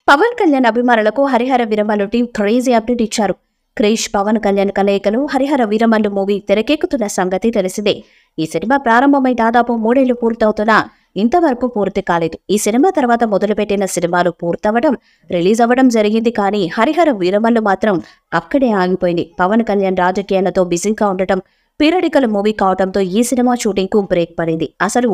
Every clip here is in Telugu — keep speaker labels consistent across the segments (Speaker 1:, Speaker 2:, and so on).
Speaker 1: పవన్ కళ్యాణ్ అభిమానులకు Harihara Veeramallu team crazy update ఇచ్చారు. క్రిష్ పవన్ కళ్యాణ్ కలయికలు హరిహర వీరమల్లు మూవీ తెరకెక్కుతున్న సంగతి తెలిసిందే. ఈ సినిమా ప్రారంభమై దాదాపు 3 ఏళ్లు పూర్తవుతున్నా ఇంతవరకు పూర్తి కాలేదు. ఈ సినిమా తర్వాత మొదలుపెట్టిన సినిమాలు పూర్తవడం, రిలీజ్ అవ్వడం జరిగింది. కానీ హరిహర వీరమల్లు మాత్రం అక్కడే ఆగిపోయింది. పవన్ కళ్యాణ్ రాజకీయాలతో బిజీగా ఉండటం, పీరియడికల్ మూవీ కావడంతో ఈ సినిమా షూటింగ్ కు బ్రేక్ పడింది. అసలు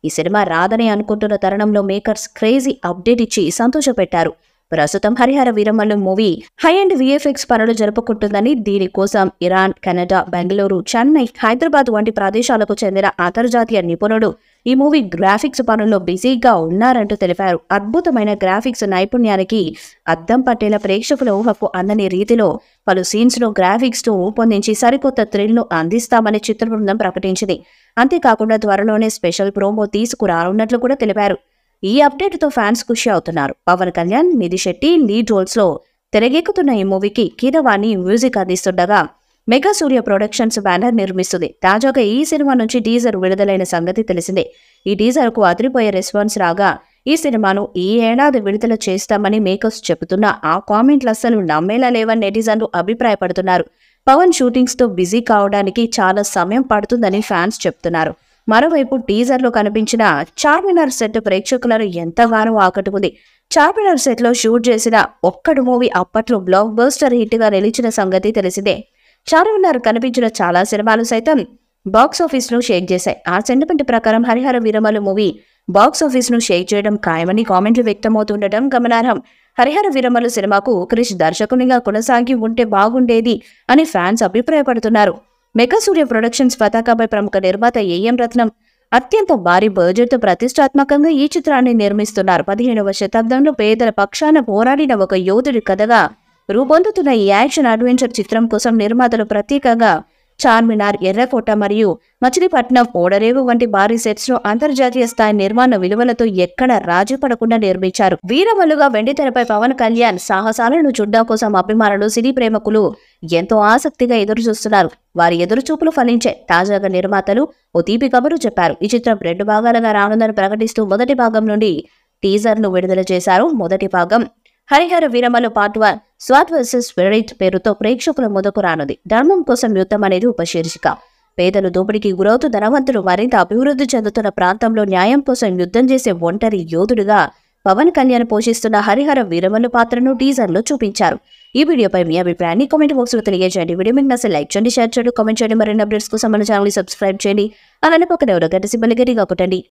Speaker 1: ఈ సినిమా రాదని అనుకుంటున్న తరుణంలో మేకర్స్ క్రేజీ అప్డేట్ ఇచ్చి సంతోషపెట్టారు. ప్రస్తుతం Harihara Veeramallu movie high and VFX పనులు జరుపుకుంటుందని, దీనికోసం ఇరాన్, కెనడా, బెంగళూరు, చెన్నై, హైదరాబాద్ వంటి ప్రదేశాలకు చెందిన అంతర్జాతీయ నిపుణులు ఈ మూవీ గ్రాఫిక్స్ పనుల్లో బిజీగా ఉన్నారంటూ తెలిపారు. అద్భుతమైన గ్రాఫిక్స్ నైపుణ్యానికి అద్దం పట్టేలా ప్రేక్షకుల ఊహకు అందని రీతిలో పలు సీన్స్ లో గ్రాఫిక్స్ తో రూపొందించి సరికొత్త థ్రిల్ ను అందిస్తామని చిత్ర బృందం ప్రకటించింది. అంతేకాకుండా త్వరలోనే స్పెషల్ ప్రోమో తీసుకురానున్నట్లు కూడా తెలిపారు. ఈ అప్డేట్ తో ఫ్యాన్స్ ఖుషి అవుతున్నారు. పవన్ కళ్యాణ్, నిధి శెట్టి లీడ్ రోల్స్ లో తెరకెక్కుతున్న ఈ మూవీకి కీరవాణి మ్యూజిక్ అందిస్తుండగా మెగా సూర్య ప్రొడక్షన్స్ బ్యానర్ నిర్మిస్తుంది. తాజాగా ఈ సినిమా నుంచి టీజర్ విడుదలైన సంగతి తెలిసిందే. ఈ టీజర్ కు అదిరిపోయే రెస్పాన్స్ రాగా ఈ సినిమాను ఈ ఏడాది విడుదల చేస్తామని మేకర్స్ చెబుతున్నా ఆ కామెంట్లు అస్సలు నమ్మేలా లేవని నెటిజన్లు అభిప్రాయపడుతున్నారు. పవన్ షూటింగ్స్ తో బిజీ కావడానికి చాలా సమయం పడుతుందని ఫ్యాన్స్ చెప్తున్నారు. మరోవైపు టీజర్ లో కనిపించిన చార్మినార్ సెట్ ప్రేక్షకులను ఎంతగానో ఆకట్టుకుంది. చార్మినార్ సెట్ లో షూట్ చేసిన ఒక్కడు మూవీ అప్పట్లో బ్లాక్ బస్టర్ హిట్ గా నిలిచిన సంగతి తెలిసిందే. చార్మినార్ కనిపించిన చాలా సినిమాలు సైతం బాక్స్ ఆఫీస్ ను షేక్ చేశాయి. ఆ సెంటిమెంట్ ప్రకారం Harihara Veeramallu movie box office ను షేక్ చేయడం ఖాయమని కామెంట్లు వ్యక్తమవుతుండటం గమనార్హం. హరిహర వీరమల్లు సినిమాకు క్రిష్ దర్శకునిగా కొనసాగి ఉంటే బాగుండేది అని ఫ్యాన్స్ అభిప్రాయపడుతున్నారు. మెగా సూర్య ప్రొడక్షన్స్ పతాకపై ప్రముఖ నిర్మాత ఏఎం రత్నం అత్యంత భారీ బడ్జెట్ తో ప్రతిష్టాత్మకంగా ఈ చిత్రాన్ని నిర్మిస్తున్నారు. 15వ శతాబ్దంలో పేదల పక్షాన పోరాడిన ఒక యోధుడి కథగా రూపొందుతున్న ఈ యాక్షన్ అడ్వెంచర్ చిత్రం కోసం నిర్మాతలు ప్రత్యేకంగా చార్మినార్, ఎర్రకోట మరియు మచిలీపట్నం, ఓడరేవు వంటి భారీ సెట్స్ లో అంతర్జాతీయ స్థాయి నిర్మాణ విలువలతో ఎక్కడ రాజీ పడకుండా నిర్మించారు. వీరమల్లుగా వెండితెరపై పవన్ కళ్యాణ్ సాహసాలను చూడ్డం కోసం అభిమానులు, సినీ ప్రేమకులు ఎంతో ఆసక్తిగా ఎదురుచూస్తున్నారు. వారి ఎదురుచూపులు ఫలించే తాజాగా నిర్మాతలు ఓ తీపి కబురు చెప్పారు. ఈ చిత్రం 2 భాగాలుగా రానుందని ప్రకటిస్తూ మొదటి భాగం నుండి టీజర్ ను విడుదల చేశారు. మొదటి భాగం Harihara Veeramallu part 1 swat versus spirit పేరుతో ప్రేక్షకుల ముందుకు రానుంది. ధర్మం కోసం యుద్ధం అనేది ఉపశీర్షిక. పేదలు దోపిడీకి గురవుతూ ధనవంతులు మరింత అభివృద్ధి చెందుతున్న ప్రాంతంలో న్యాయం కోసం యుద్ధం చేసే ఒంటరి యోధుడిగా పవన్ కళ్యాణ్ పోషిస్తున్న హరిహర వీరమల్లు పాత్రను టీజర్ లో చూపించారు. ఈ వీడియోపై మీ అభిప్రాయాన్ని కామెంట్ బాక్స్ లో తెలియజేయండి. వీడియో మీకు నచ్చితే లైక్ చేయండి, షేర్ చేయండి, కామెంట్ చేయండి. మరిన్ని అప్డేట్స్ కోసం మన ఛానల్ ని సబ్స్క్రైబ్ చేయండి. అలానే పక్కనే ఉన్న గంట సింబల్ గట్టిగా కొట్టండి.